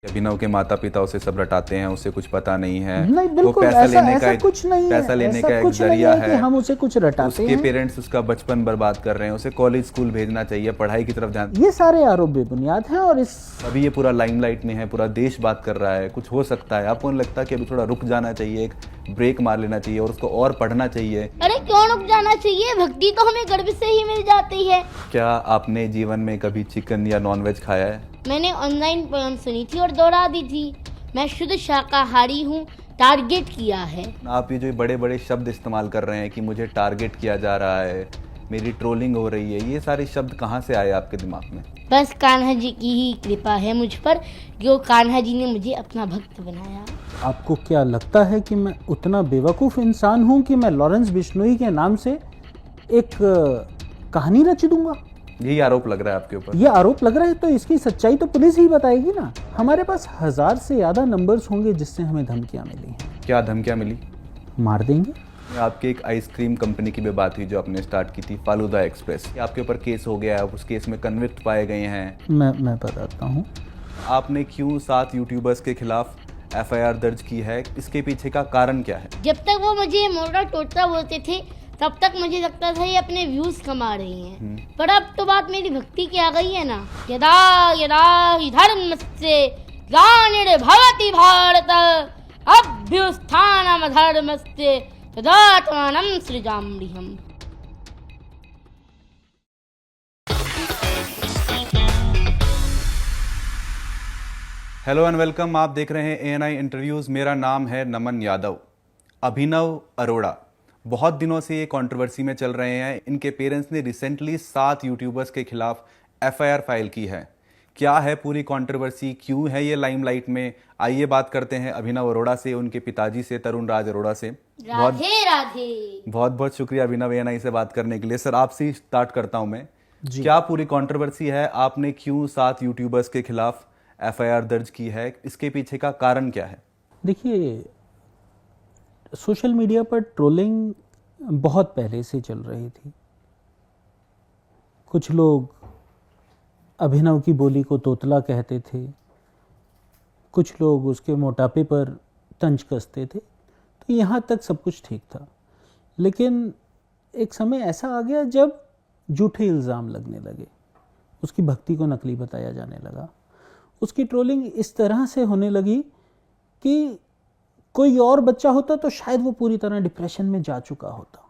अभिनव के माता पिता उसे सब रटाते हैं, उसे कुछ पता नहीं है। नहीं वो बिल्कुल पैसा ऐसा, लेने ऐसा का कुछ नहीं है, पैसा लेने ऐसा का एक कुछ नहीं जरिया है कि हम उसे कुछ रटाते उसके हैं। पेरेंट्स उसका बचपन बर्बाद कर रहे हैं, उसे कॉलेज स्कूल भेजना चाहिए, पढ़ाई की तरफ ध्यान। ये सारे आरोप बेबुनियाद हैं और इस अभी ये पूरा लाइमलाइट में है, पूरा देश बात कर रहा है, कुछ हो सकता है। आपको नहीं लगता कि अभी थोड़ा रुक जाना चाहिए, एक ब्रेक मार लेना चाहिए और उसको और पढ़ना चाहिए? अरे क्यों रुक जाना चाहिए? भक्ति तो हमें गर्भ से ही मिल जाती है। क्या आपने जीवन में कभी चिकन या नॉनवेज खाया है? मैंने ऑनलाइन पोएम सुनी थी और दोहरा दी थी। मैं शुद्ध शाकाहारी हूँ, टारगेट किया है। आप ये जो बड़े बड़े शब्द इस्तेमाल कर रहे हैं कि मुझे टारगेट किया जा रहा है, मेरी ट्रोलिंग हो रही है, ये सारे शब्द कहाँ से आए आपके दिमाग में? बस कान्हा जी की ही कृपा है मुझ पर, जो कान्हा जी ने मुझे अपना भक्त बनाया। आपको क्या लगता है कि मैं उतना बेवकूफ़ इंसान हूँ कि मैं लॉरेंस बिश्नोई के नाम से एक कहानी रच दूंगा? यही आरोप लग रहा है आपके ऊपर। ये आरोप लग रहा है तो इसकी सच्चाई तो पुलिस ही बताएगी ना। हमारे पास 1000 से ज़्यादा नंबर्स होंगे जिससे हमें धमकियाँ मिली हैं। क्या धमकियाँ मिली? मार देंगे। आपकी एक आइसक्रीम कंपनी की भी बात हुई जो आपने स्टार्ट की थी, फालूदा एक्सप्रेस। आपके ऊपर केस हो गया है, उस केस में कन्विक्ट पाए गए हैं। मैं बताता हूँ। आपने क्यों 7 यूट्यूबर्स के खिलाफ FIR दर्ज की है? इसके पीछे का कारण क्या है? जब तक वो मुझे मोटा टोटा बोलते थे तब तक मुझे लगता था ये अपने व्यूज कमा रही हैं। पर अब तो बात मेरी भक्ति की आ गई है ना। यदा यदा हि धर्मस्य ग्लानिर्भवति भारत अभ्युत्थानमधर्मस्य तदात्मानं सृजाम्यहम्। Hello and welcome. आप देख रहे हैं ANI इंटरव्यूज़। मेरा नाम है नमन यादव। अभिनव अरोड़ा बहुत दिनों से ये कंट्रोवर्सी में चल रहे हैं। इनके पेरेंट्स ने रिसेंटली 7 यूट्यूबर्स के खिलाफ FIR फाइल की है। क्या है पूरी कंट्रोवर्सी, क्यों है ये लाइमलाइट में? आइए बात करते हैं अभिनव अरोड़ा से, उनके पिताजी से, तरुण राज अरोड़ा से। राधे राधे। बहुत बहुत शुक्रिया अभिनव ANI से बात करने के लिए। सर आपसे ही स्टार्ट करता हूं मैं। क्या पूरी कंट्रोवर्सी है? आपने क्यों 7 यूट्यूबर्स के खिलाफ FIR दर्ज की है? इसके पीछे का कारण क्या है? देखिए, सोशल मीडिया पर ट्रोलिंग बहुत पहले से चल रही थी। कुछ लोग अभिनव की बोली को तोतला कहते थे, कुछ लोग उसके मोटापे पर तंज कसते थे। तो यहाँ तक सब कुछ ठीक था, लेकिन एक समय ऐसा आ गया जब झूठे इल्ज़ाम लगने लगे, उसकी भक्ति को नकली बताया जाने लगा, उसकी ट्रोलिंग इस तरह से होने लगी कि कोई और बच्चा होता तो शायद वो पूरी तरह डिप्रेशन में जा चुका होता।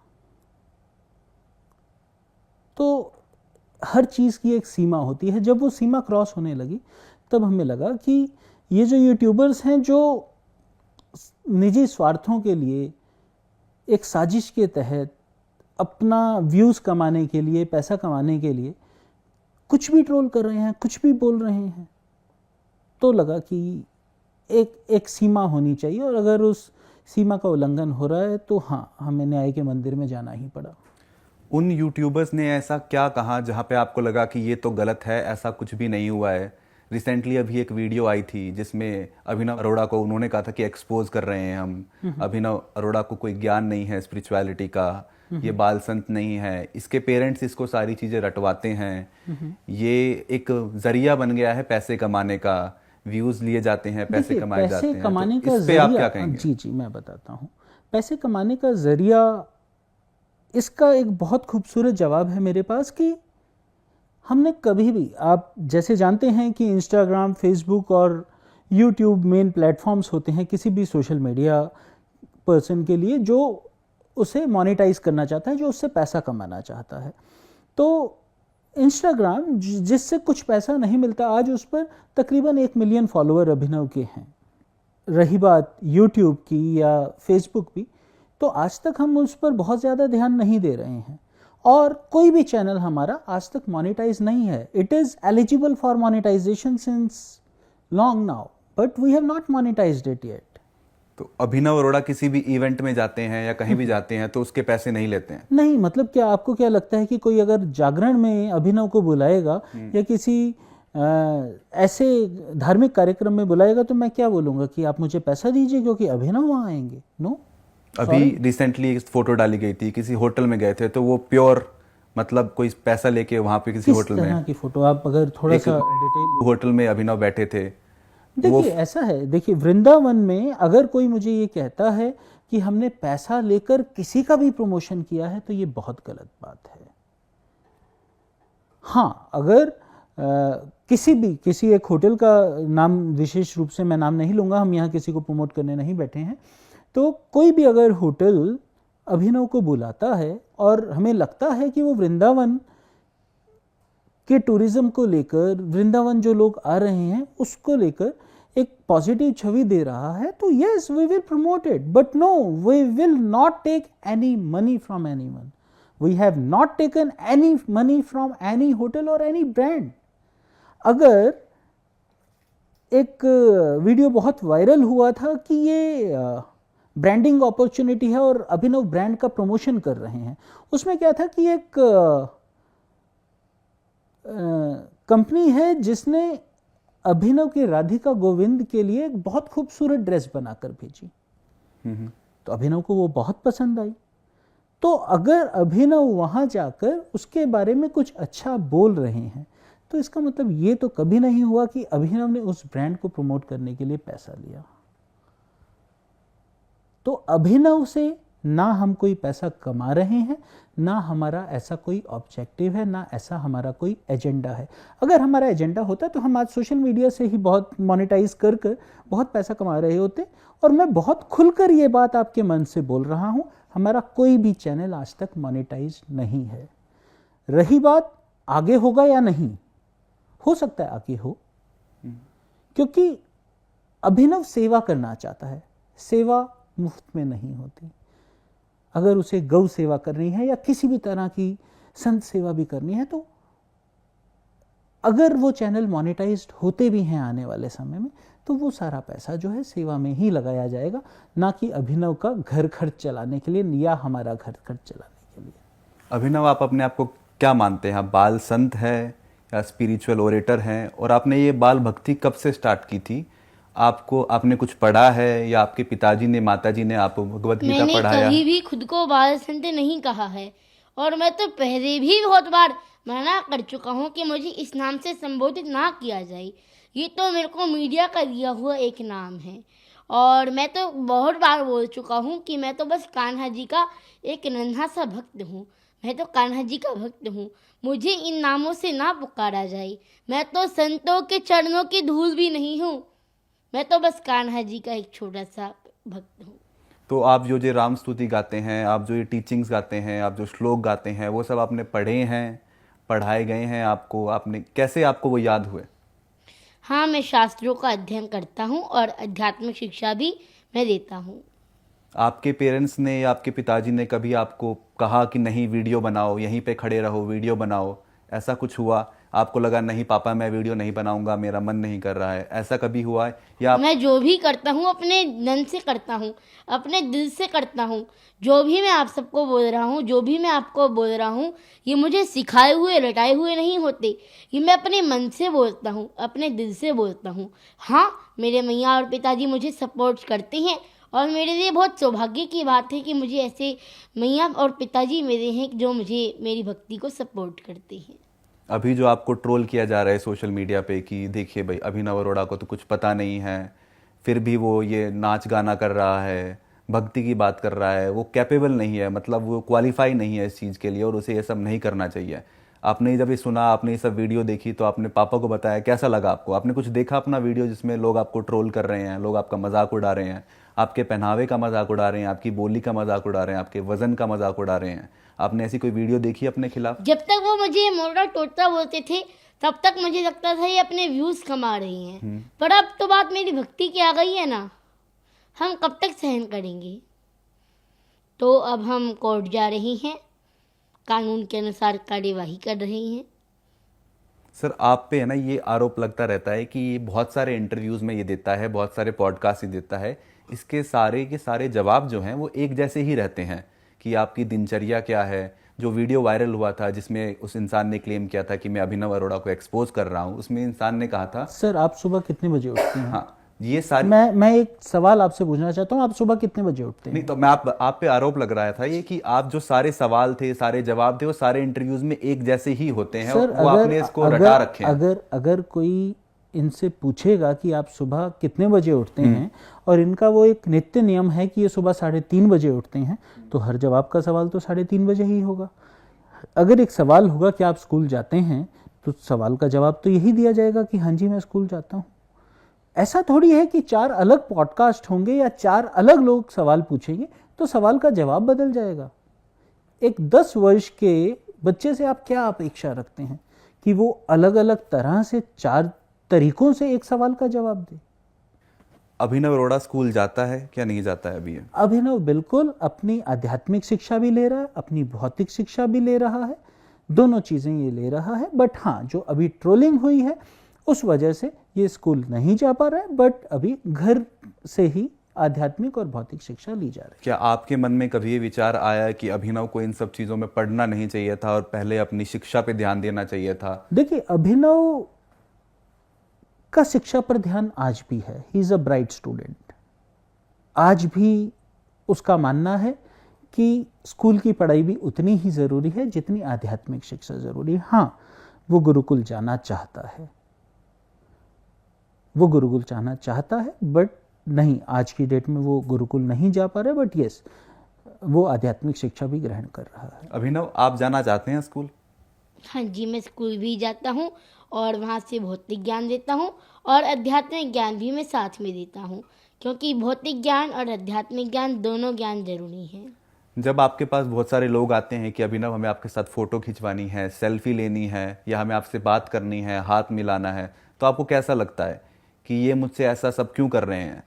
तो हर चीज़ की एक सीमा होती है। जब वो सीमा क्रॉस होने लगी तब हमें लगा कि ये जो यूट्यूबर्स हैं जो निजी स्वार्थों के लिए एक साजिश के तहत अपना व्यूज़ कमाने के लिए, पैसा कमाने के लिए कुछ भी ट्रोल कर रहे हैं, कुछ भी बोल रहे हैं, तो लगा कि एक सीमा होनी चाहिए और अगर उस सीमा का उल्लंघन हो रहा है तो हाँ, हमें न्याय के मंदिर में जाना ही पड़ा। उन यूट्यूबर्स ने ऐसा क्या कहा जहां पे आपको लगा कि ये तो गलत है, ऐसा कुछ भी नहीं हुआ है? रिसेंटली अभी एक वीडियो आई थी जिसमें अभिनव अरोड़ा को उन्होंने कहा था कि एक्सपोज कर रहे हैं हम, अभिनव अरोड़ा को कोई ज्ञान नहीं है स्पिरिचुअलिटी का, ये बाल संत नहीं है। इसके पेरेंट्स इसको सारी चीज़ें रटवाते हैं। ये एक जरिया बन गया है पैसे कमाने का, व्यूज लिए जाते हैं, पैसे कमाए जाते हैं। कमाने तो का इस पे आप क्या जरिया, कहेंगे? जी मैं बताता हूँ। पैसे कमाने का जरिया, इसका एक बहुत खूबसूरत जवाब है मेरे पास कि हमने कभी भी, आप जैसे जानते हैं कि इंस्टाग्राम, फेसबुक और यूट्यूब मेन प्लेटफॉर्म्स होते हैं किसी भी सोशल मीडिया पर्सन के लिए जो उसे मोनेटाइज करना चाहता है, जो उससे पैसा कमाना चाहता है। तो इंस्टाग्राम जिससे कुछ पैसा नहीं मिलता, आज उस पर तकरीबन 1 मिलियन फॉलोअर अभिनव के हैं। रही बात यूट्यूब की या फेसबुक भी, तो आज तक हम उस पर बहुत ज़्यादा ध्यान नहीं दे रहे हैं और कोई भी चैनल हमारा आज तक मोनेटाइज नहीं है। It is eligible for monetisation since long now, but we have not monetised it yet. तो अभिनव अरोड़ा किसी भी इवेंट में जाते हैं या कहीं भी जाते हैं तो उसके पैसे नहीं लेते हैं? नहीं, मतलब क्या आपको क्या लगता है कि कोई अगर जागरण में अभिनव को बुलाएगा या किसी ऐसे धार्मिक कार्यक्रम में बुलाएगा तो मैं क्या बोलूँगा कि आप मुझे पैसा दीजिए क्योंकि अभिनव वहाँ आएंगे? नो। अभी रिसेंटली एक फोटो डाली गई थी, किसी होटल में गए थे, तो वो प्योर मतलब कोई पैसा लेके वहाँ पे किसी होटल में, की फोटो आप अगर थोड़ा सा डिटेल। होटल में अभिनव बैठे थे देखिए ऐसा है, देखिए वृंदावन में अगर कोई मुझे ये कहता है कि हमने पैसा लेकर किसी का भी प्रमोशन किया है तो ये बहुत गलत बात है। हाँ, अगर किसी एक होटल का नाम विशेष रूप से मैं नाम नहीं लूँगा, हम यहाँ किसी को प्रमोट करने नहीं बैठे हैं, तो कोई भी अगर होटल अभिनव को बुलाता है और हमें लगता है कि वो वृंदावन के टूरिज्म को लेकर, वृंदावन जो लोग आ रहे हैं उसको लेकर एक पॉजिटिव छवि दे रहा है, तो yes we will promote it, but no we will not take any money from anyone. We have not taken any money from any hotel और एनी ब्रांड। अगर एक वीडियो बहुत वायरल हुआ था कि ये ब्रांडिंग अपॉर्चुनिटी है और अभिनव ब्रांड का प्रमोशन कर रहे हैं, उसमें क्या था कि एक कंपनी है जिसने अभिनव की राधिका गोविंद के लिए एक बहुत खूबसूरत ड्रेस बनाकर भेजी, तो अभिनव को वो बहुत पसंद आई। तो अगर अभिनव वहाँ जाकर उसके बारे में कुछ अच्छा बोल रहे हैं तो इसका मतलब ये तो कभी नहीं हुआ कि अभिनव ने उस ब्रांड को प्रमोट करने के लिए पैसा लिया। तो अभिनव से ना हम कोई पैसा कमा रहे हैं, ना हमारा ऐसा कोई ऑब्जेक्टिव है, ना ऐसा हमारा कोई एजेंडा है। अगर हमारा एजेंडा होता तो हम आज सोशल मीडिया से ही बहुत मोनेटाइज कर बहुत पैसा कमा रहे होते। और मैं बहुत खुलकर ये बात आपके मन से बोल रहा हूँ, हमारा कोई भी चैनल आज तक मोनेटाइज नहीं है। रही बात आगे होगा या नहीं, हो सकता है आगे हो, क्योंकि अभिनव सेवा करना चाहता है। सेवा मुफ्त में नहीं होती। अगर उसे गौ सेवा करनी है या किसी भी तरह की संत सेवा भी करनी है, तो अगर वो चैनल मोनेटाइज्ड होते भी हैं आने वाले समय में, तो वो सारा पैसा जो है सेवा में ही लगाया जाएगा, ना कि अभिनव का घर खर्च चलाने के लिए या हमारा घर खर्च चलाने के लिए। अभिनव, आप अपने आप को क्या मानते हैं? आप बाल संत हैं या स्पिरिचुअल ओरेटर हैं? और आपने ये बाल भक्ति कब से स्टार्ट की थी? आपने कुछ पढ़ा है या आपके पिताजी ने, माताजी ने आपको भगवत गीता पढ़ाया? मैंने कभी भी खुद को बाल संत नहीं कहा है, और मैं तो पहले भी बहुत बार मना कर चुका हूँ कि मुझे इस नाम से संबोधित ना किया जाए। ये तो मेरे को मीडिया का दिया हुआ एक नाम है, और मैं तो बहुत बार बोल चुका हूँ कि मैं तो बस कान्हा जी का एक नन्हा सा भक्त हूँ। मैं तो कान्हा जी का भक्त हूँ, मुझे इन नामों से ना पुकारा जाए। मैं तो संतों के चरणों की धूल भी नहीं हूँ, मैं तो बस कान्हा जी का एक छोटा सा भक्त हूँ। तो आप जो राम स्तुति गाते हैं, आप जो ये टीचिंग्स गाते हैं, आप जो श्लोक गाते हैं, वो सब आपने पढ़े हैं, पढ़ाए गए हैं आपको? आपने कैसे आपको वो याद हुए? हाँ, मैं शास्त्रों का अध्ययन करता हूँ और आध्यात्मिक शिक्षा भी मैं देता हूँ। आपके पेरेंट्स ने या आपके पिताजी ने कभी आपको कहा कि नहीं वीडियो बनाओ, यहीं पे खड़े रहो, वीडियो बनाओ? ऐसा कुछ हुआ? आपको लगा नहीं पापा मैं वीडियो नहीं बनाऊंगा, मेरा मन नहीं कर रहा है, ऐसा कभी हुआ है? या मैं जो भी करता हूँ अपने मन से करता हूँ, अपने दिल से करता हूँ। जो भी मैं आप सबको बोल रहा हूँ, जो भी मैं आपको बोल रहा हूँ, ये मुझे सिखाए हुए रटाए हुए नहीं होते। ये मैं अपने मन से बोलता हूँ, अपने दिल से बोलता हूँ। हाँ, मेरे मैया और पिताजी मुझे सपोर्ट करते हैं, और मेरे लिए बहुत सौभाग्य की बात है कि मुझे ऐसे मैया और पिताजी मेरे हैं जो मुझे मेरी भक्ति को सपोर्ट करते हैं। अभी जो आपको ट्रोल किया जा रहा है सोशल मीडिया पे कि देखिए भाई अभिनव अरोड़ा को तो कुछ पता नहीं है, फिर भी वो ये नाच गाना कर रहा है, भक्ति की बात कर रहा है, वो कैपेबल नहीं है, मतलब वो क्वालिफाई नहीं है इस चीज़ के लिए और उसे ये सब नहीं करना चाहिए। आपने जब ये सुना, आपने ये सब वीडियो देखी, तो आपने पापा को बताया, कैसा लगा आपको? आपने कुछ देखा अपना वीडियो जिसमें लोग आपको ट्रोल कर रहे हैं, लोग आपका मजाक उड़ा रहे हैं, आपके पहनावे का मजाक उड़ा रहे हैं, आपकी बोली का मजाक उड़ा रहे हैं, आपके वजन का मजाक उड़ा रहे हैं? आपने ऐसी कोई वीडियो देखी अपने खिलाफ? जब तक वो मुझे मोटा टोटा बोलते थे तब तक मुझे लगता था ये अपने व्यूज कमा रही हैं, पर अब तो बात मेरी भक्ति की आ गई है ना, हम कब तक सहन करेंगे? तो अब हम कोर्ट जा रहे हैं, कानून के अनुसार कार्यवाही कर रहे हैं। सर, आप पे है ना ये आरोप लगता रहता है कि ये बहुत सारे इंटरव्यूज़ में ये देता है, बहुत सारे पॉडकास्ट ही देता है, इसके सारे के सारे जवाब जो हैं वो एक जैसे ही रहते हैं कि आपकी दिनचर्या क्या है। जो वीडियो वायरल हुआ था जिसमें उस इंसान ने क्लेम किया था कि मैं अभिनव अरोड़ा को एक्सपोज कर रहा हूँ, उसमें इंसान ने कहा था, सर आप सुबह कितने बजे उठते हैं? हाँ, ये सारी मैं एक सवाल आपसे पूछना चाहता हूँ, आप सुबह कितने बजे उठते हैं? नहीं, तो मैं आप पे आरोप लग रहा था ये कि आप जो सारे सवाल थे, सारे जवाब थे, वो सारे इंटरव्यूज में एक जैसे ही होते हैं। सर, वो आपने इसको रटा रखे हैं। अगर कोई इनसे पूछेगा कि आप सुबह कितने बजे उठते हैं और इनका वो एक नित्य नियम है कि ये सुबह 3:30 बजे उठते हैं, तो हर जवाब का सवाल तो 3:30 बजे ही होगा। अगर एक सवाल होगा कि आप स्कूल जाते हैं, तो सवाल का जवाब तो यही दिया जाएगा कि हाँ जी मैं स्कूल जाता हूँ। ऐसा थोड़ी है कि 4 अलग पॉडकास्ट होंगे या 4 अलग लोग सवाल पूछेंगे तो सवाल का जवाब बदल जाएगा। एक 10 वर्ष के बच्चे से आप क्या अपेक्षा रखते हैं कि वो अलग अलग तरह से 4 तरीकों से एक सवाल का जवाब दे? अभिनव अरोड़ा स्कूल जाता है क्या नहीं जाता है अभी? अभिनव बिल्कुल अपनी आध्यात्मिक शिक्षा भी ले रहा है, अपनी भौतिक शिक्षा भी ले रहा है, दोनों चीज़ें ये ले रहा है। बट हाँ, जो अभी ट्रोलिंग हुई है उस वजह से ये स्कूल नहीं जा पा रहा है, बट अभी घर से ही आध्यात्मिक और भौतिक शिक्षा ली जा रही है। क्या आपके मन में कभी ये विचार आया कि अभिनव को इन सब चीज़ों में पढ़ना नहीं चाहिए था और पहले अपनी शिक्षा पे ध्यान देना चाहिए था? देखिए, अभिनव का शिक्षा पर ध्यान आज भी है। He is a bright student. आज भी उसका मानना है कि स्कूल की पढ़ाई भी उतनी ही ज़रूरी है जितनी आध्यात्मिक शिक्षा ज़रूरी है। हाँ, वो गुरुकुल जाना चाहता है, वो गुरुकुल जाना चाहता है, बट नहीं, आज की डेट में वो गुरुकुल नहीं जा पा रहा है। बट यस, वो आध्यात्मिक शिक्षा भी ग्रहण कर रहा है। अभिनव, आप जाना चाहते हैं स्कूल? हाँ जी, मैं स्कूल भी जाता हूँ और वहाँ से भौतिक ज्ञान देता हूँ और आध्यात्मिक ज्ञान भी मैं साथ में देता हूँ, क्योंकि भौतिक ज्ञान और आध्यात्मिक ज्ञान दोनों ज्ञान जरूरी हैं। जब आपके पास बहुत सारे लोग आते हैं कि अभिनव हमें आपके साथ फ़ोटो खिंचवानी है, सेल्फी लेनी है या हमें आपसे बात करनी है, हाथ मिलाना है, तो आपको कैसा लगता है कि ये मुझसे ऐसा सब क्यों कर रहे हैं?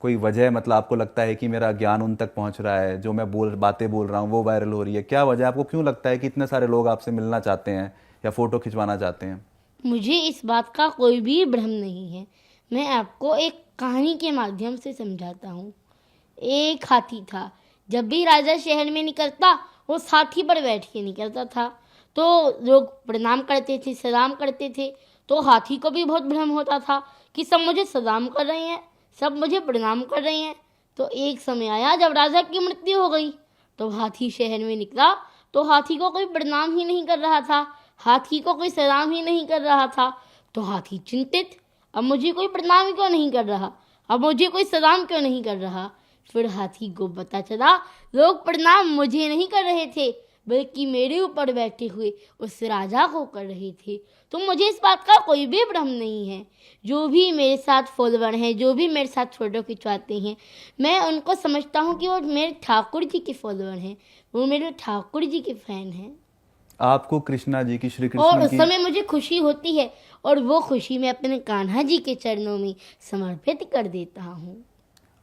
कोई वजह, मतलब आपको लगता है कि मेरा ज्ञान उन तक पहुंच रहा है, जो मैं बातें बोल रहा हूँ वो वायरल हो रही है? क्या वजह, आपको क्यों लगता है कि इतने सारे लोग आपसे मिलना चाहते हैं या फ़ोटो खिंचवाना चाहते हैं? मुझे इस बात का कोई भी भ्रम नहीं है। मैं आपको एक कहानी के माध्यम से समझाता हूँ। एक हाथी था। जब भी राजा शहर में निकलता, वो हाथी पर बैठ के निकलता था। तो लोग प्रणाम करते थे, सलाम करते थे। तो हाथी को भी बहुत भ्रम होता था कि सब मुझे सलाम कर रहे हैं, सब मुझे प्रणाम कर रहे हैं। तो एक समय आया जब राजा की मृत्यु हो गई, तो हाथी शहर में निकला तो हाथी को कोई प्रणाम ही नहीं कर रहा था, हाथी को कोई सलाम ही नहीं कर रहा था। तो हाथी चिंतित, अब मुझे कोई प्रणाम क्यों नहीं कर रहा, अब मुझे कोई सलाम क्यों नहीं कर रहा। फिर हाथी को पता चला लोग प्रणाम मुझे नहीं कर रहे थे, बल्कि मेरे ऊपर बैठे हुए उस राजा को कर रहे थे। तो मुझे इस बात का कोई भी भ्रम नहीं है। जो भी मेरे साथ फॉलोवर हैं, जो भी मेरे साथ फोटो खिंचवाते हैं, मैं उनको समझता हूँ कि वो मेरे ठाकुर जी के फॉलोवर हैं, वो मेरे ठाकुर जी के फैन हैं। आपको कृष्णा जी की, श्री और कृष्ण उस की, समय मुझे खुशी होती है और वो खुशी मैं अपने कान्हा जी के चरणों में समर्पित कर देता हूँ।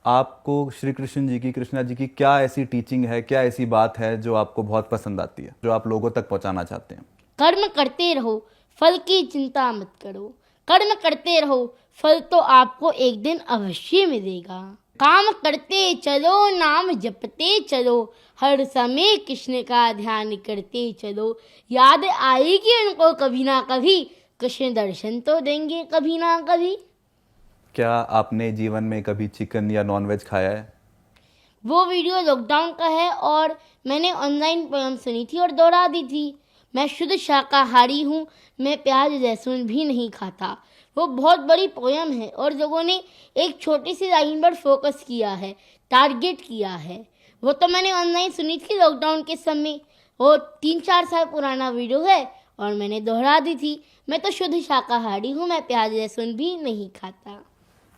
आपको श्री कृष्ण जी की, कृष्णा जी की क्या ऐसी टीचिंग है, क्या ऐसी बात है जो आपको बहुत पसंद आती है, जो आप लोगों तक पहुंचाना चाहते हैं? कर्म करते रहो, फल की चिंता मत करो। कर्म करते रहो, फल तो आपको एक दिन अवश्य मिलेगा। काम करते चलो, नाम जपते चलो, हर समय कृष्ण का ध्यान करते चलो। याद आएगी उनको कभी ना कभी, कृष्ण दर्शन तो देंगे कभी ना कभी। क्या आपने जीवन में कभी चिकन या नॉनवेज खाया है? वो वीडियो लॉकडाउन का है और मैंने ऑनलाइन पोयम सुनी थी और दोहरा दी थी। मैं शुद्ध शाकाहारी हूँ, मैं प्याज लहसुन भी नहीं खाता। वो बहुत बड़ी पोयम है और लोगों ने एक छोटी सी लाइन पर फोकस किया है, टारगेट किया है। वो तो मैंने ऑनलाइन सुनी थी लॉकडाउन के समय। वो 3-4 साल पुराना वीडियो है और मैंने दोहरा दी थी। मैं तो शुद्ध शाकाहारी हूँ, मैं प्याज लहसुन भी नहीं खाता।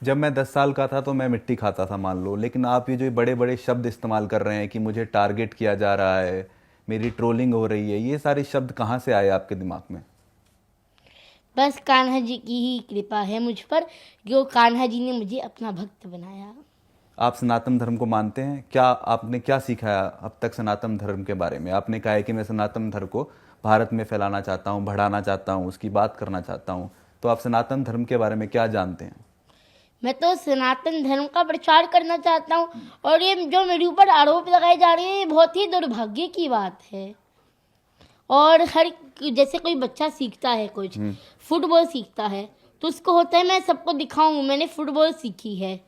जब मैं 10 साल का था तो मैं मिट्टी खाता था, मान लो, लेकिन आप ये जो बड़े बड़े शब्द इस्तेमाल कर रहे हैं कि मुझे टारगेट किया जा रहा है, मेरी ट्रोलिंग हो रही है, ये सारे शब्द कहाँ से आए आपके दिमाग में? बस कान्हा जी की ही कृपा है मुझ पर, जो कान्हा जी ने मुझे अपना भक्त बनाया। आप सनातन धर्म को मानते हैं? क्या आपने क्या सीखा है अब तक सनातन धर्म के बारे में? आपने कहा है कि मैं सनातन धर्म को भारत में फैलाना चाहता हूँ, बढ़ाना चाहता हूँ, उसकी बात करना चाहता हूँ, तो आप सनातन धर्म के बारे में क्या जानते हैं? मैं तो सनातन धर्म का प्रचार करना चाहता हूँ और ये जो मेरे ऊपर आरोप लगाए जा रहे हैं, ये बहुत ही दुर्भाग्य की बात है। और हर जैसे कोई बच्चा सीखता है, कुछ फुटबॉल सीखता है, तो उसको होता है मैं सबको दिखाऊं मैंने फुटबॉल सीखी है।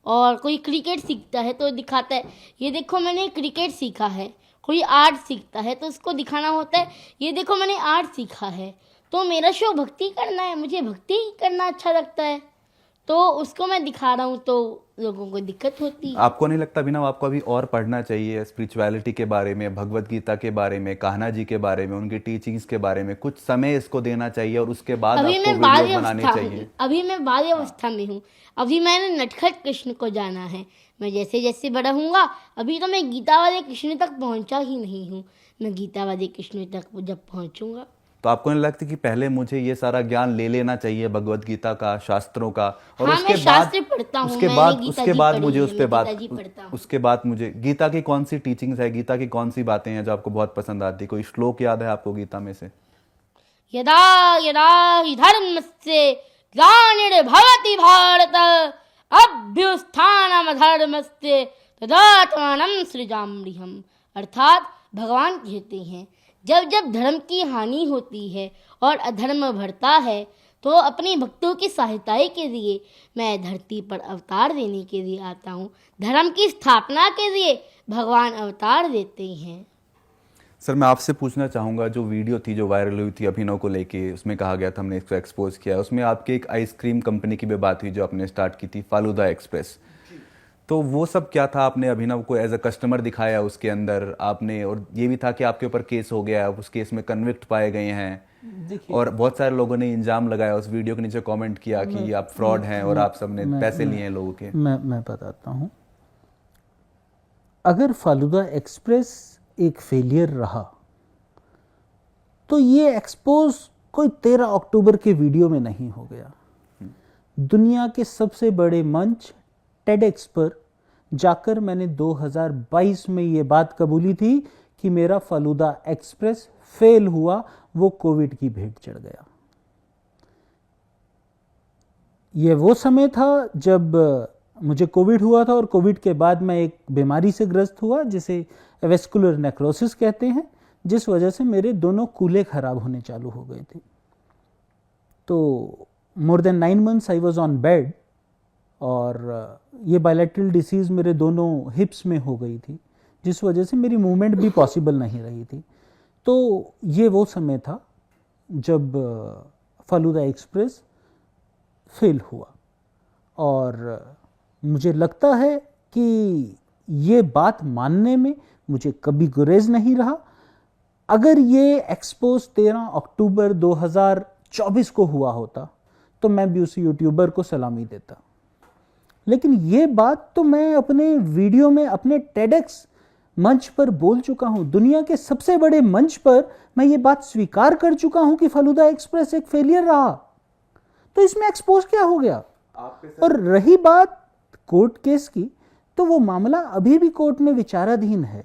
और कोई क्रिकेट सीखता है तो दिखाता है ये देखो मैंने क्रिकेट सीखा है। कोई आर्ट सीखता है तो उसको दिखाना होता है ये देखो मैंने आर्ट सीखा है। तो मेरा शो भक्ति करना है, मुझे भक्ति करना अच्छा लगता है, तो उसको मैं दिखा रहा हूँ तो लोगों को दिक्कत होती है। आपको नहीं लगता अभिनव आपको अभी और पढ़ना चाहिए स्पिरिचुअलिटी के बारे में, भगवत गीता के बारे में, कान्हा जी के बारे में, उनकी टीचिंग्स के बारे में? कुछ समय इसको देना चाहिए और उसके बाद अभी आपको मैं वीडियो बनानी बाल्यावस्था चाहिए। हूँ, अभी मैं बाल्यावस्था में हूँ। अभी मैंने नटखट कृष्ण को जाना है। मैं जैसे जैसे बड़ा हूँगा, अभी तो मैं गीता वाले कृष्ण तक पहुँचा ही नहीं हूँ। मैं गीता वाले कृष्ण तक जब पहुँचूंगा। तो आपको नहीं लगता कि पहले मुझे ये सारा ज्ञान ले लेना चाहिए भगवत गीता का, शास्त्रों का, और हाँ, उसके मैं बाद शास्त्र पढ़ता हूँ, उसके मैंने बाद गीता उसके जी बाद पढ़ी मुझे है, उस पे मैं बात गीता जी पढ़ता हूँ। उसके बाद मुझे गीता की कौन सी टीचिंग्स है, गीता की कौन सी बातें हैं जो आपको बहुत पसंद आती? कोई श्लोक याद है आपको गीता में से? यदा यदा हि धर्मस्य ग्लानिर्भवति भारत अभ्युत्थानमधर्मस्य तदात्मानं सृजाम्यहम्। अर्थात भगवान कहते हैं, जब जब धर्म की हानि होती है और अधर्म बढ़ता है तो अपने भक्तों की सहायता के लिए मैं धरती पर अवतार देने के लिए आता हूँ। धर्म की स्थापना के लिए भगवान अवतार देते हैं। सर मैं आपसे पूछना चाहूँगा, जो वीडियो थी जो वायरल हुई थी अभिनव को लेके, उसमें कहा गया था हमने इसको एक्सपोज किया, उसमें आपकी एक आइसक्रीम कंपनी की भी बात हुई जो आपने स्टार्ट की थी, फालूदा एक्सप्रेस। तो वो सब क्या था? आपने अभिनव को एज अ कस्टमर दिखाया उसके अंदर आपने, और ये भी था कि आपके ऊपर केस हो गया, उस केस में कन्विक्ट पाए गए हैं, और बहुत सारे लोगों ने इल्जाम लगाया, उस वीडियो के नीचे कमेंट किया कि आप फ्रॉड हैं और आप सबने पैसे लिए हैं लोगों के। मैं बताता हूँ। अगर फालूदा एक्सप्रेस एक फेलियर रहा तो ये एक्सपोज कोई 13 अक्टूबर के वीडियो में नहीं हो गया। दुनिया के सबसे बड़े मंच टेडेक्स पर जाकर मैंने 2022 में ये बात कबूली थी कि मेरा फालूदा एक्सप्रेस फेल हुआ, वो कोविड की भेंट चढ़ गया। ये वो समय था जब मुझे कोविड हुआ था, और कोविड के बाद मैं एक बीमारी से ग्रस्त हुआ जिसे वेस्कुलर नेक्रोसिस कहते हैं, जिस वजह से मेरे दोनों कूल्हे खराब होने चालू हो गए थे। तो more than 9 months I was on bed, और ये बायलैटरल डिसीज़ मेरे दोनों हिप्स में हो गई थी, जिस वजह से मेरी मूवमेंट भी पॉसिबल नहीं रही थी। तो ये वो समय था जब फालूदा एक्सप्रेस फेल हुआ, और मुझे लगता है कि ये बात मानने में मुझे कभी गुरेज नहीं रहा। अगर ये एक्सपोज 13 अक्टूबर 2024 को हुआ होता तो मैं भी उस यूट्यूबर को सलामी देता, लेकिन ये बात तो मैं अपने वीडियो में अपने टेडेक्स मंच पर बोल चुका हूं। दुनिया के सबसे बड़े मंच पर मैं ये बात स्वीकार कर चुका हूं कि फालूदा एक्सप्रेस एक फेलियर रहा, तो इसमें एक्सपोज क्या हो गया? और रही बात कोर्ट केस की, तो वो मामला अभी भी कोर्ट में विचाराधीन है।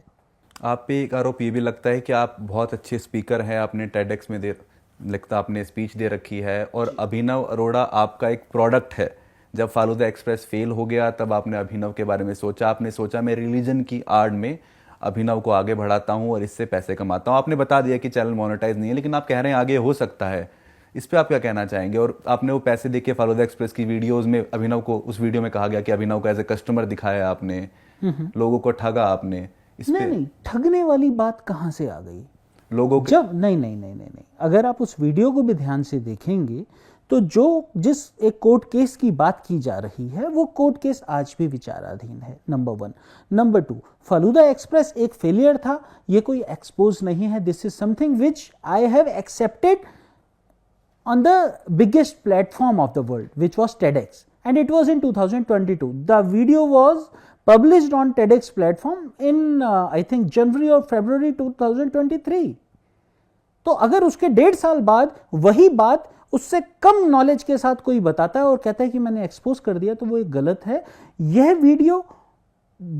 आप पे एक आरोप ये भी लगता है कि आप बहुत अच्छे स्पीकर हैं, आपने टेडेक्स में लगता आपने स्पीच दे रखी है, और अभिनव अरोड़ा आपका एक प्रोडक्ट है। जब फालूदा एक्सप्रेस फेल हो गया तब आपने अभिनव के बारे में सोचा, आपने सोचा मैं रिलीजन की आड़ में अभिनव को आगे बढ़ाता हूँ और इससे पैसे कमाता हूँ। आपने बता दिया कि चैनल मोनेटाइज नहीं है, लेकिन आप कह रहे हैं आगे हो सकता है। इस पे आप क्या कहना चाहेंगे? और आपने वो पैसे देके फालूदा एक्सप्रेस की वीडियोस में अभिनव को, उस वीडियो में कहा गया कि अभिनव को एज ए कस्टमर दिखाया आपने, लोगों को ठगा आपने। इस पे नहीं, ठगने वाली बात कहाँ से आ गई? लोगों के जब नहीं, अगर आप उस वीडियो को भी ध्यान से देखेंगे तो जिस एक कोर्ट केस की बात की जा रही है वो कोर्ट केस आज भी विचाराधीन है, नंबर 1। नंबर 2, फालूदा एक्सप्रेस एक फेलियर था, ये कोई एक्सपोज नहीं है। This is something which I have accepted on the biggest platform of the world, which was TEDx, and it was in 2022. The video was published on TEDx platform in I think January or February 2023. तो अगर उसके 1.5 साल बाद वही बात उससे कम knowledge के साथ कोई बताता है और कहता है कि मैंने एक्सपोज कर दिया, तो वो एक गलत है। यह वीडियो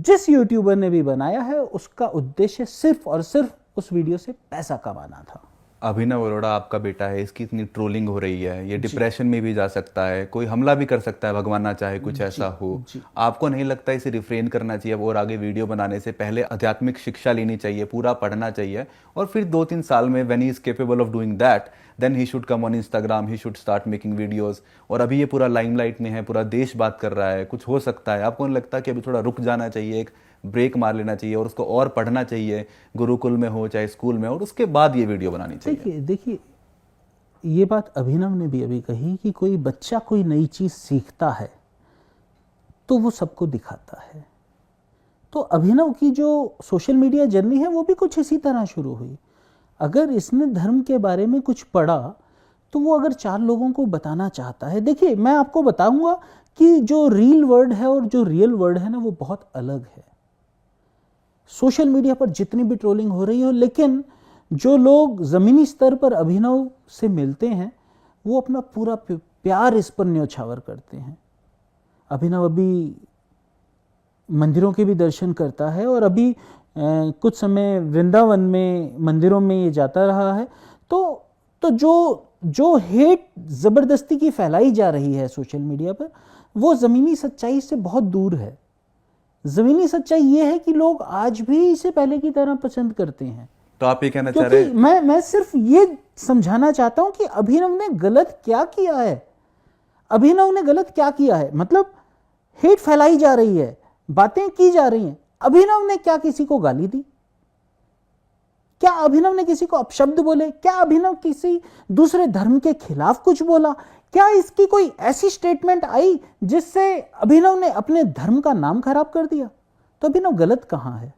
जिस यूट्यूबर ने भी बनाया है उसका उद्देश्य सिर्फ और सिर्फ उस वीडियो से पैसा कमाना था। अभिनव अरोड़ा आपका बेटा है, इसकी इतनी ट्रोलिंग हो रही है, ये डिप्रेशन में भी जा सकता है, कोई हमला भी कर सकता है, भगवान ना चाहे कुछ ऐसा हो। आपको नहीं लगता इसे रिफ्रेन करना चाहिए और आगे वीडियो बनाने से पहले आध्यात्मिक शिक्षा लेनी चाहिए, पूरा पढ़ना चाहिए, और फिर 2-3 साल में when he is capable of doing that then he should come on Instagram, he should start making videos. और अभी ये पूरा लाइमलाइट में है, पूरा देश बात कर रहा है, कुछ हो सकता है। आपको नहीं लगता कि अभी थोड़ा रुक जाना चाहिए, एक ब्रेक मार लेना चाहिए और उसको और पढ़ना चाहिए, गुरुकुल में हो चाहे स्कूल में, और उसके बाद ये वीडियो बनानी चाहिए? देखिए ये बात अभिनव ने भी अभी कही कि कोई बच्चा कोई नई चीज़ सीखता है तो वो सबको दिखाता है। तो अभिनव की जो सोशल मीडिया जर्नी है वो भी कुछ इसी तरह शुरू हुई। अगर इसने धर्म के बारे में कुछ पढ़ा तो वो अगर 4 लोगों को बताना चाहता है, देखिए मैं आपको बताऊंगा कि जो रील वर्ड है और जो रियल वर्ड है ना वो बहुत अलग है। सोशल मीडिया पर जितनी भी ट्रोलिंग हो रही हो, लेकिन जो लोग ज़मीनी स्तर पर अभिनव से मिलते हैं वो अपना पूरा प्यार इस पर न्योछावर करते हैं। अभिनव अभी मंदिरों के भी दर्शन करता है और अभी कुछ समय वृंदावन में मंदिरों में ये जाता रहा है। तो जो हेट ज़बरदस्ती की फैलाई जा रही है सोशल मीडिया पर वो ज़मीनी सच्चाई से बहुत दूर है। ज़मीनी सच्चाई ये है कि लोग आज भी इसे पहले की तरह पसंद करते हैं। तो आप ये कहना चाह रहे हैं, मैं सिर्फ ये समझाना चाहता हूं कि अभिनव ने गलत क्या किया है। अभिनव ने गलत क्या किया है, मतलब हेट फैलाई जा रही है, बातें की जा रही हैं। अभिनव ने क्या किसी को गाली दी? क्या अभिनव ने किसी को अपशब्द बोले? क्या अभिनव किसी दूसरे धर्म के खिलाफ कुछ बोला? क्या इसकी कोई ऐसी स्टेटमेंट आई जिससे अभिनव ने अपने धर्म का नाम खराब कर दिया? तो अभिनव गलत कहां है?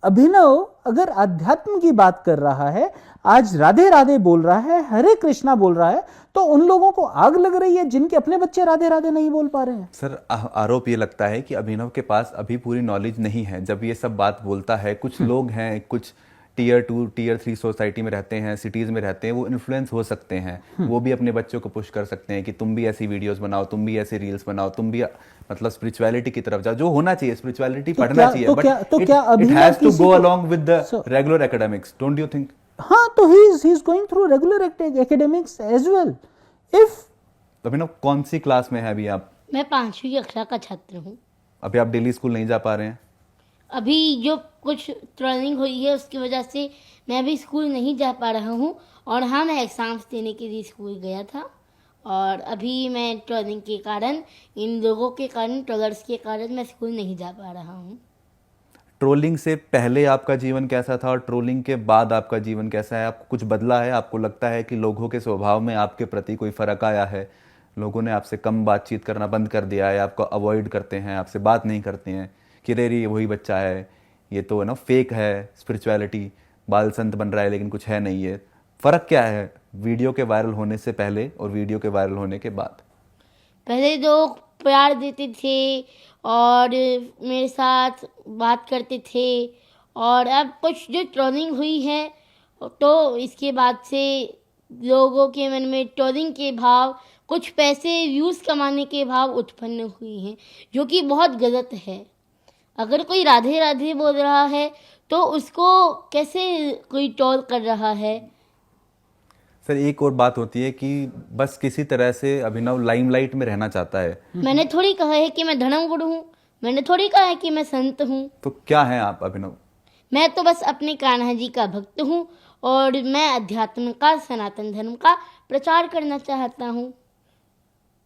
अभिनव अगर अध्यात्म की बात कर रहा है, आज राधे राधे बोल रहा है, हरे कृष्णा बोल रहा है, तो उन लोगों को आग लग रही है जिनके अपने बच्चे राधे राधे नहीं बोल पा रहे हैं। सर आरोप ये लगता है कि अभिनव के पास अभी पूरी नॉलेज नहीं है जब ये सब बात बोलता है। कुछ लोग हैं, कुछ टीयर 2 टीयर 3 सोसाइटी में रहते हैं, सिटीज़ में रहते हैं, वो इन्फ्लुएंस हो सकते हैं। वो भी अपने बच्चों को पुश कर सकते हैं कि तुम भी ऐसी वीडियोस बनाओ, तुम भी ऐसी रील्स बनाओ, तुम भी मतलब स्पिरिचुअलिटी की तरफ जाओ। जो होना चाहिए, स्पिरिचुअलिटी पढ़ना चाहिए, but it has to go along with the regular academics, don't you think? हाँ, तो he is going through regular academics as well. If Abhinav कौन सी क्लास में है अभी आप? मैं 5वीं कक्षा का छात्र हूँ। अभी आप डेली स्कूल नहीं जा पा रहे हैं? अभी जो कुछ ट्रेनिंग हुई है उसकी वजह से मैं अभी स्कूल नहीं जा पा रहा हूँ। और हाँ, मैं एग्ज़ाम्स देने के लिए स्कूल गया था और अभी मैं ट्रेनिंग के कारण, इन लोगों के कारण, ट्रोलर्स के कारण मैं स्कूल नहीं जा पा रहा हूँ। ट्रोलिंग से पहले आपका जीवन कैसा था और ट्रोलिंग के बाद आपका जीवन कैसा है? आपको कुछ बदला है? आपको लगता है कि लोगों के स्वभाव में आपके प्रति कोई फ़र्क आया है? लोगों ने आपसे कम बातचीत करना बंद कर दिया है, आपको अवॉइड करते हैं, आपसे बात नहीं करते हैं कि रे वही बच्चा है, ये तो है ना फेक है, स्पिरिचुअलिटी, बाल संत बन रहा है लेकिन कुछ है नहीं है? फ़र्क क्या है वीडियो के वायरल होने से पहले और वीडियो के वायरल होने के बाद? पहले लोग प्यार देते थे और मेरे साथ बात करते थे, और अब कुछ जो ट्रोलिंग हुई है तो इसके बाद से लोगों के मन में ट्रोलिंग के भाव, कुछ पैसे व्यूज़ कमाने के भाव उत्पन्न हुए हैं, जो कि बहुत गलत है। अगर कोई राधे राधे बोल रहा है तो उसको कैसे कोई ट्रोल कर रहा है? सर एक और बात होती है कि बस किसी तरह से अभिनव लाइमलाइट में रहना चाहता है। मैंने थोड़ी कहा है कि मैं धर्मगुरु हूँ, मैंने थोड़ी कहा है कि मैं संत हूँ। तो क्या है आप अभिनव? मैं तो बस अपने कान्हा जी का भक्त हूँ और मैं अध्यात्म का, सनातन धर्म का प्रचार करना चाहता हूँ।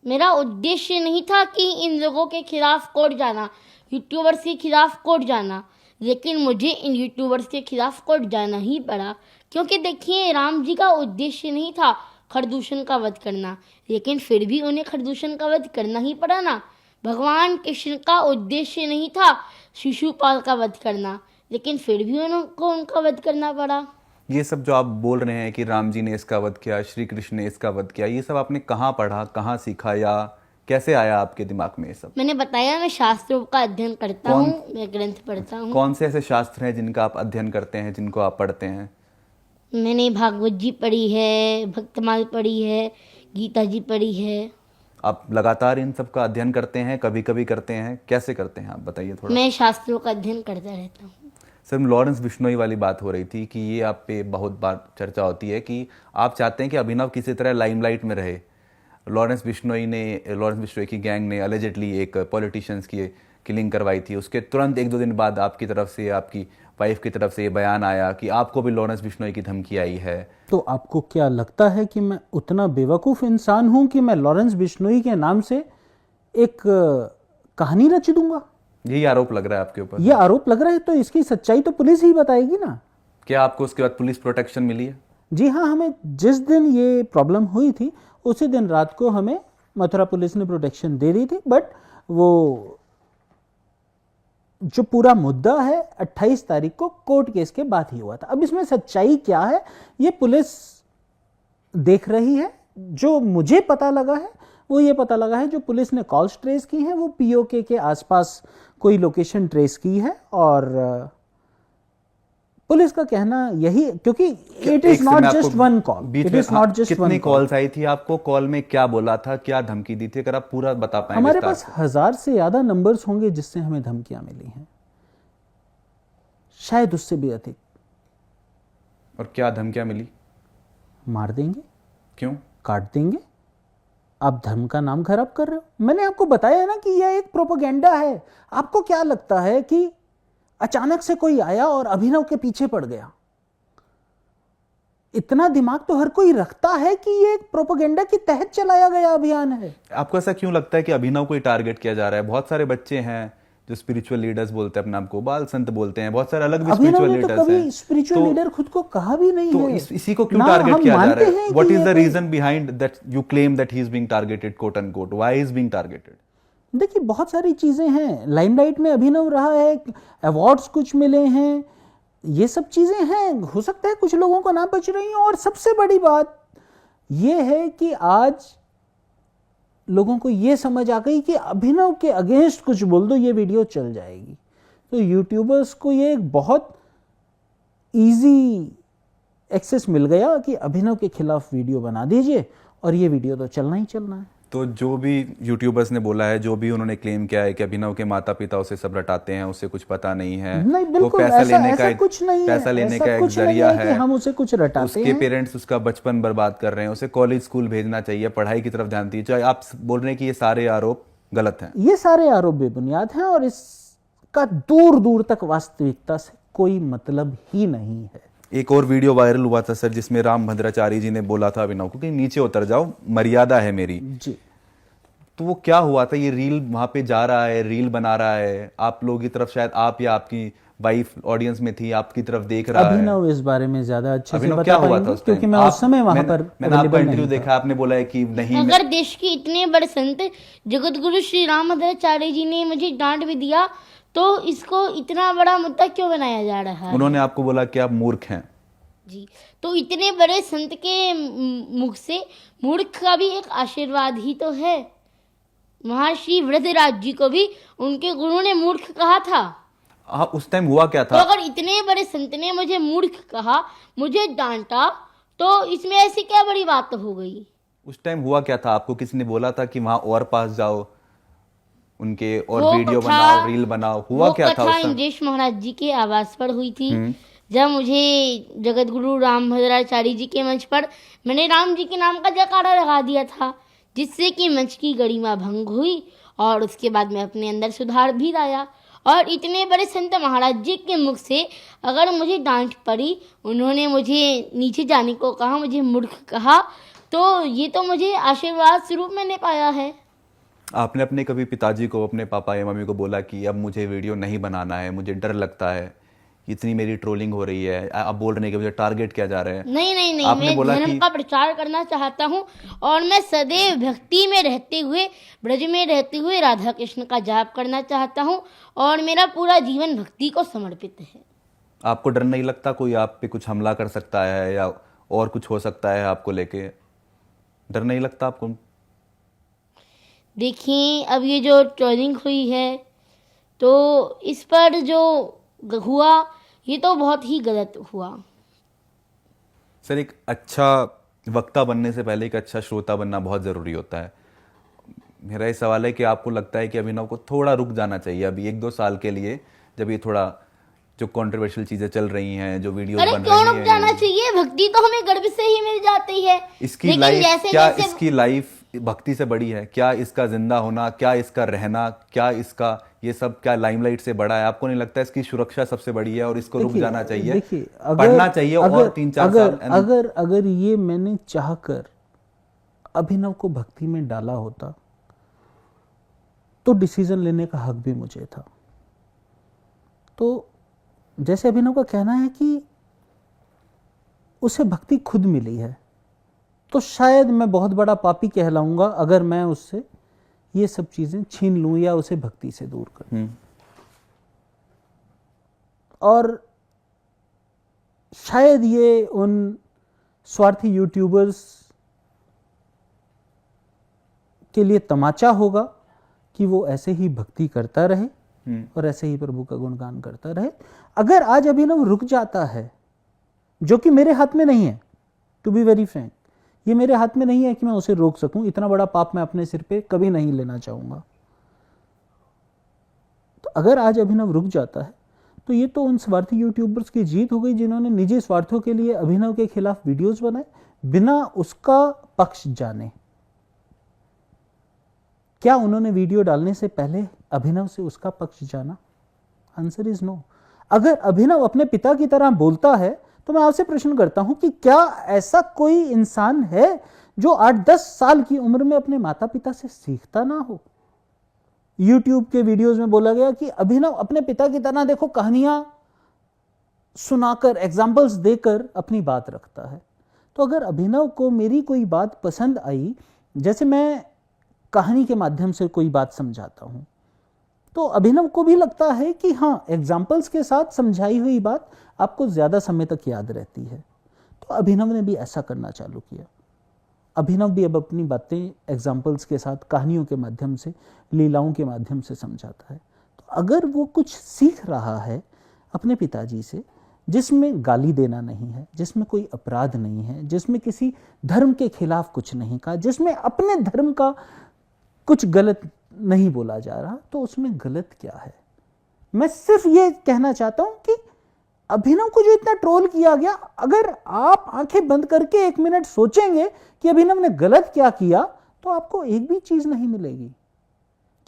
मेरा उद्देश्य नहीं था कि इन लोगों के खिलाफ कोर्ट जाना, यूट्यूबर्स के खिलाफ कोर्ट जाना, लेकिन मुझे इन यूट्यूबर्स के खिलाफ कोर्ट जाना ही पड़ा। क्योंकि देखिए, राम जी का उद्देश्य नहीं था खरदूषण का वध करना, लेकिन फिर भी उन्हें खरदूषण का वध करना ही पड़ा ना। भगवान कृष्ण का उद्देश्य नहीं था शिशुपाल का वध करना, लेकिन फिर भी उनको उनका वध करना पड़ा। ये सब जो आप बोल रहे हैं कि राम जी ने इसका वध किया, श्री कृष्ण ने इसका वध किया, ये सब आपने कहाँ पढ़ा, कहाँ सीखा, या कैसे आया आपके दिमाग में ये सब? मैंने बताया, मैं शास्त्रों का अध्ययन करता हूँ, मैं ग्रंथ पढ़ता हूँ। कौन से ऐसे शास्त्र हैं जिनका आप अध्ययन करते हैं, जिनको आप पढ़ते हैं? मैंने भागवत जी पढ़ी है, भक्तमाल पढ़ी है, गीता जी पढ़ी है। आप लगातार इन सब का अध्ययन करते हैं, कभी कभी करते हैं, कैसे करते हैं आप बताइए थोड़ा। मैं शास्त्रों का अध्ययन करता रहता हूँ। सर लॉरेंस बिश्नोई वाली बात हो रही थी कि ये आप पे बहुत बार चर्चा होती है कि आप चाहते हैं कि अभिनव किसी तरह लाइमलाइट में रहे। लॉरेंस बिश्नोई की गैंग ने अलेजेडली एक पॉलिटिशियंस की किलिंग करवाई थी। उसके तुरंत 1-2 दिन बाद आपकी तरफ से, आपकी वाइफ की तरफ से ये बयान आया कि आपको भी लॉरेंस बिश्नोई की धमकी आई है। तो आपको क्या लगता है कि मैं उतना बेवकूफ़ इंसान हूं कि मैं लॉरेंस बिश्नोई के नाम से एक कहानी रच दूंगा? यही आरोप लग रहा है आपके ऊपर। ये आरोप लग रहा है तो इसकी सच्चाई तो पुलिस ही बताएगी ना। क्या आपको उसके बाद पुलिस प्रोटेक्शन मिली है? जी हाँ, हमें जिस दिन ये प्रॉब्लम हुई थी उसी दिन रात को हमें मथुरा पुलिस ने प्रोटेक्शन दे दी थी, बट वो जो पूरा मुद्दा है 28 तारीख को कोर्ट केस के बाद ही हुआ था। अब इसमें सच्चाई क्या है ये पुलिस देख रही है। जो मुझे पता लगा है वो ये पता लगा है, जो पुलिस ने कॉल्स ट्रेस की हैं वो पीओके के आसपास कोई लोकेशन ट्रेस की है, और पुलिस का कहना यही, क्योंकि it is not just one call, it is not just one कितनी कॉल। कॉल्स आई थी आपको? कॉल में क्या बोला था, क्या धमकी दी थी? अगर आप पूरा बता पाए। हमारे पास 1000 से ज्यादा नंबर्स होंगे जिससे हमें धमकियां मिली हैं, शायद उससे भी अधिक। और क्या धमकियां मिली? मार देंगे, क्यों? काट देंगे, आप धर्म का नाम खराब कर रहे हो। मैंने आपको बताया ना कि यह एक प्रोपेगेंडा है। आपको क्या लगता है कि अचानक से कोई आया और अभिनव के पीछे पड़ गया? इतना दिमाग तो हर कोई रखता है कि ये एक प्रोपेगेंडा के तहत चलाया गया अभियान है। आपको ऐसा क्यों लगता है कि अभिनव को ही टारगेट किया जा रहा है? बहुत सारे बच्चे हैं जो स्पिरिचुअल लीडर्स बोलते हैं अपने आप को, बाल संत बोलते हैं, बहुत सारे अलग भी अभिनव स्पिरिचुअल ने तो लीडर्स कभी हैं। स्पिरिचुअल लीडर खुद को कहा भी नहीं तो है। इसी को क्यों ना टारगेट हम किया जा मानते रहा हैं है? कि व्हाट इज ये द कोई- reason behind that you claim that he is being targeted, quote unquote? Why is being targeted? देखिए, बहुत सारी चीजें हैं। लाइमलाइट में अभिनव रहा है, अवार्ड्स कुछ मिले हैं, ये सब चीजें हैं। हो सकता है कुछ लोगों को ना बच रही हो। और सबसे बड़ी बात यह है कि आज लोगों को यह समझ आ गई कि अभिनव के अगेंस्ट कुछ बोल दो ये वीडियो चल जाएगी। तो यूट्यूबर्स को ये एक बहुत इजी एक्सेस मिल गया कि अभिनव के खिलाफ वीडियो बना दीजिए और ये वीडियो तो चलना ही चलना है। तो जो भी यूट्यूबर्स ने बोला है, जो भी उन्होंने क्लेम किया है कि अभिनव के माता पिता उसे सब रटाते हैं, उसे कुछ पता नहीं है, नहीं, वो बिल्कुल पैसा ऐसा, लेने ऐसा का कुछ नहीं है। पैसा लेने ऐसा का एक कुछ नहीं जरिया है कि हम उसे कुछ रटाते उसके हैं। पेरेंट्स उसका बचपन बर्बाद कर रहे हैं, उसे कॉलेज स्कूल भेजना चाहिए, पढ़ाई की तरफ ध्यान दीजिए। आप बोल रहे हैं कि ये सारे आरोप गलत हैं? ये सारे आरोप बेबुनियाद हैं और इसका दूर दूर तक वास्तविकता से कोई मतलब ही नहीं है। एक और वीडियो वायरल हुआ था सर, जिसमें राम भद्राचार्य जी ने बोला था अभिनव को कि नीचे उतर जाओ, मर्यादा है मेरी। जी, तो वो क्या हुआ था? ये रील वहां पे जा रहा है, रील बना रहा है, आप लोगों की तरफ, शायद आप या आपकी वाइफ ऑडियंस में थी, आपकी तरफ देख रहा है। अभिनव इस बारे में ज्यादा अच्छे से अभिनव बता क्या हुआ था पाएंगे उस टाइम? क्योंकि मैं उस समय वहां पर मैंने आपका available इंटरव्यू नहीं था। देखा, आपने बोला है कि नहीं अगर देश के इतने बड़े संत जगत गुरु श्री रामभद्राचार्य जी ने मुझे डांट भी दिया तो इसको इतना बड़ा मुद्दा क्यों बनाया जा रहा है? उन्होंने आपको बोला कि आप मूर्ख हैं। जी, तो इतने बड़े संत के मुख से मूर्ख का भी एक आशीर्वाद ही तो है। महर्षि वृद्धराज जी को भी उनके गुरु ने मूर्ख कहा था। हाँ, उस टाइम हुआ क्या तो था? अगर इतने बड़े संत ने मुझे मूर्ख कहा, मुझे डांटा, तो इसमें ऐसी क्या बड़ी बात हो गई? उस टाइम हुआ क्या था? आपको किसी ने बोला था कि वहां और पास जाओ, उनके और वो वीडियो कथा- बनाओ, रील बनाओ? हुआ क्या था वो कथा उस टाइम? इंद्रेश महाराज जी के आवास पर हुई थी। जब मुझे जगत गुरु रामभद्राचार्य जी के मंच पर मैंने राम जी के नाम का जयकारा लगा दिया था, जिससे कि मंच की गरिमा भंग हुई और उसके बाद मैं अपने अंदर सुधार भी लाया। और इतने बड़े संत महाराज जी के मुख से अगर मुझे डांट पड़ी, उन्होंने मुझे नीचे जाने को कहा, मुझे मूर्ख कहा, तो ये तो मुझे आशीर्वाद स्वरूप मैंने पाया है। आपने अपने कभी पिताजी को, अपने पापा या मम्मी को बोला कि अब मुझे वीडियो नहीं बनाना है, मुझे डर लगता है, इतनी मेरी ट्रोलिंग हो रही है, आप बोल रहे हैं कि मुझे टारगेट किया जा रहा है? नहीं नहीं नहीं, आपने मैं बोला धर्म कि- का प्रचार करना चाहता हूँ और मैं सदैव भक्ति में रहते हुए, ब्रज में रहते हुए राधा कृष्ण का जाप करना चाहता हूँ और मेरा पूरा जीवन भक्ति को समर्पित है। आपको डर नहीं लगता कोई आप पे कुछ हमला कर सकता है या और कुछ हो सकता है आपको लेके? डर नहीं लगता आपको? देखिए, अब ये जो ट्रोलिंग हुई है तो इस पर जो हुआ ये तो बहुत ही गलत हुआ। सर, एक अच्छा वक्ता बनने से पहले एक अच्छा श्रोता बनना बहुत ज़रूरी होता है। मेरा ये सवाल है कि आपको लगता है कि अभिनव को थोड़ा रुक जाना चाहिए अभी 1-2 साल के लिए, जब ये थोड़ा जो कंट्रोवर्शियल चीज़ें चल रही हैं, जो वीडियो अरे बन क्यों रही रुक हैं, जाना चाहिए? भक्ति तो हमें गर्भ से ही मिल जाती है। इसकी लेकिन लाइफ जैसे क्या, जैसे इसकी लाइफ भक्ति से बड़ी है क्या? इसका जिंदा होना, क्या इसका रहना, क्या इसका ये सब क्या लाइमलाइट से बड़ा है? आपको नहीं लगता इसकी सुरक्षा सबसे बड़ी है और इसको रुक जाना चाहिए, देखिए, पढ़ना चाहिए और 3-4 साल? अगर ये मैंने चाहकर अभिनव को भक्ति में डाला होता तो डिसीजन लेने का हक भी मुझे था। तो जैसे अभिनव का कहना है कि उसे भक्ति खुद मिली है, तो शायद मैं बहुत बड़ा पापी कहलाऊंगा अगर मैं उससे ये सब चीजें छीन लूं या उसे भक्ति से दूर कर दूं। और शायद ये उन स्वार्थी यूट्यूबर्स के लिए तमाचा होगा कि वो ऐसे ही भक्ति करता रहे और ऐसे ही प्रभु का गुणगान करता रहे। अगर आज अभिनव रुक जाता है, जो कि मेरे हाथ में नहीं है, टू बी वेरी फ्रैंक, ये मेरे हाथ में नहीं है कि मैं उसे रोक सकूं, इतना बड़ा पाप मैं अपने सिर पे कभी नहीं लेना चाहूंगा। तो अगर आज अभिनव रुक जाता है तो ये तो उन स्वार्थी यूट्यूबर्स की जीत हो गई जिन्होंने निजी स्वार्थों के लिए अभिनव के खिलाफ वीडियोस बनाए बिना उसका पक्ष जाने। क्या उन्होंने वीडियो डालने से पहले अभिनव से उसका पक्ष जाना? Answer is no. अगर अभिनव अपने पिता की तरह बोलता है तो मैं आपसे प्रश्न करता हूं कि क्या ऐसा कोई इंसान है जो 8-10 साल की उम्र में अपने माता पिता से सीखता ना हो? YouTube के वीडियोस में बोला गया कि अभिनव अपने पिता की तरह देखो कहानियां सुनाकर, एग्जाम्पल्स देकर अपनी बात रखता है। तो अगर अभिनव को मेरी कोई बात पसंद आई, जैसे मैं कहानी के माध्यम से कोई बात समझाता हूं, तो अभिनव को भी लगता है कि हाँ, एग्जाम्पल्स के साथ समझाई हुई बात आपको ज्यादा समय तक याद रहती है, तो अभिनव ने भी ऐसा करना चालू किया। अभिनव भी अब अपनी बातें एग्जाम्पल्स के साथ, कहानियों के माध्यम से, लीलाओं के माध्यम से समझाता है। तो अगर वो कुछ सीख रहा है अपने पिताजी से, जिसमें गाली देना नहीं है, जिसमें कोई अपराध नहीं है, जिसमें किसी धर्म के खिलाफ कुछ नहीं कहा, जिसमें अपने धर्म का कुछ गलत नहीं बोला जा रहा, तो उसमें गलत क्या है? मैं सिर्फ ये कहना चाहता हूं कि अभिनव को जो इतना ट्रोल किया गया, अगर आप आंखें बंद करके 1 मिनट सोचेंगे कि अभिनव ने गलत क्या किया, तो आपको एक भी चीज नहीं मिलेगी।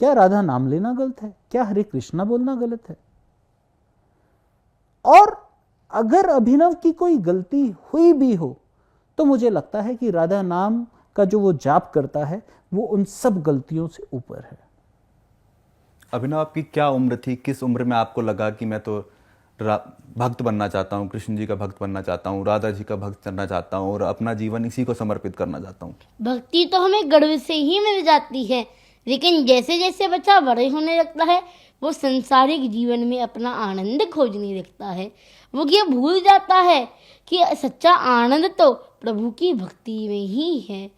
क्या राधा नाम लेना गलत है? क्या हरे कृष्णा बोलना गलत है? और अगर अभिनव की कोई गलती हुई भी हो, तो मुझे लगता है कि राधा नाम का जो वो जाप करता है वो उन सब गलतियों से ऊपर है। अभिनव, आपकी क्या उम्र थी? किस उम्र में आपको लगा कि मैं तो भक्त बनना चाहता हूँ, कृष्ण जी का भक्त बनना चाहता हूँ, राधा जी का भक्त करना चाहता हूँ और अपना जीवन इसी को समर्पित करना चाहता हूँ? भक्ति तो हमें गर्भ से ही मिल जाती है, लेकिन जैसे जैसे बच्चा बड़े होने लगता है वो संसारिक जीवन में अपना आनंद खोजने लगता है। वो ये भूल जाता है कि सच्चा आनंद तो प्रभु की भक्ति में ही है।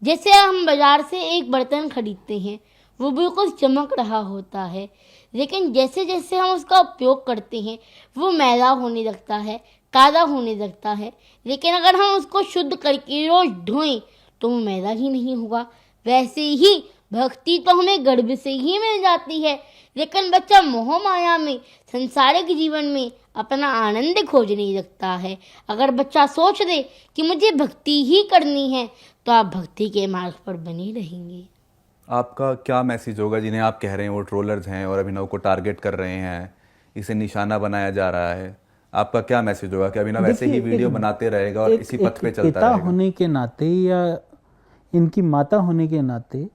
जैसे हम बाजार से एक बर्तन खरीदते हैं, वो बिल्कुल चमक रहा होता है, लेकिन जैसे जैसे हम उसका उपयोग करते हैं वो मैला होने लगता है, काला होने लगता है। लेकिन अगर हम उसको शुद्ध करके रोज धोएं तो वो मैला ही नहीं होगा। वैसे ही भक्ति तो हमें गर्भ से ही मिल जाती है, लेकिन बच्चा मोह माया में, संसारिक जीवन में अपना आनंद खोजने लगता है। अगर बच्चा सोच दे कि मुझे भक्ति ही करनी है, तो आप भक्ति के मार्ग पर बने रहेंगे। आपका क्या मैसेज होगा जिन्हें आप कह रहे हैं वो ट्रोलर्स हैं और अभिनव को टारगेट कर रहे हैं, इसे निशाना बनाया जा रहा है? आपका क्या मैसेज होगा कि अभिनव ऐसे ही वीडियो बनाते रहेगा और इसी पथ पे चलता पिता रहेगा? होने के नाते या इनकी माता होने के नाते,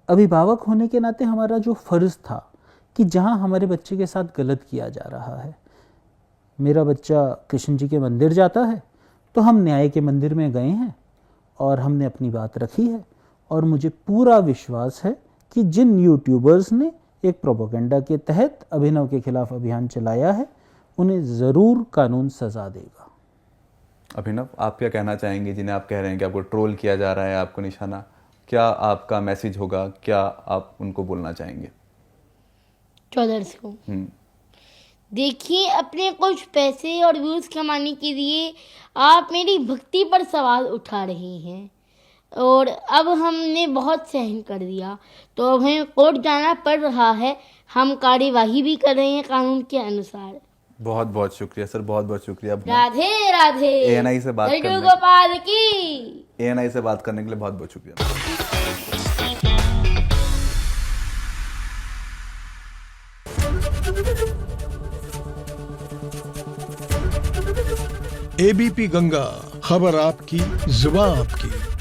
अभिभावक होने के नाते हमारा जो फर्ज था कि जहां हमारे बच्चे के साथ गलत किया जा रहा है, मेरा बच्चा कृष्ण जी के मंदिर जाता है तो हम न्याय के मंदिर में गए हैं और हमने अपनी बात रखी है। और मुझे पूरा विश्वास है कि जिन यूट्यूबर्स ने एक प्रोपेगेंडा के तहत अभिनव के खिलाफ अभियान चलाया है, उन्हें ज़रूर कानून सजा देगा। अभिनव, आप क्या कहना चाहेंगे जिन्हें आप कह रहे हैं कि आपको ट्रोल किया जा रहा है, आपको निशाना? क्या आपका मैसेज होगा? क्या आप उनको बोलना चाहेंगे ट्रोलर्स को? देखिए, अपने कुछ पैसे और व्यूज कमाने के लिए आप मेरी भक्ति पर सवाल उठा रहे हैं और अब हमने बहुत सहन कर दिया, तो अब हमें कोर्ट जाना पड़ रहा है। हम कार्यवाही भी कर रहे हैं कानून के अनुसार। बहुत बहुत शुक्रिया सर, बहुत बहुत शुक्रिया। राधे राधे। ANI से बात लड्डू करने गोपाल की। ANI से बात करने के लिए बहुत बहुत शुक्रिया। ABP गंगा, खबर आपकी, जुबान आपकी।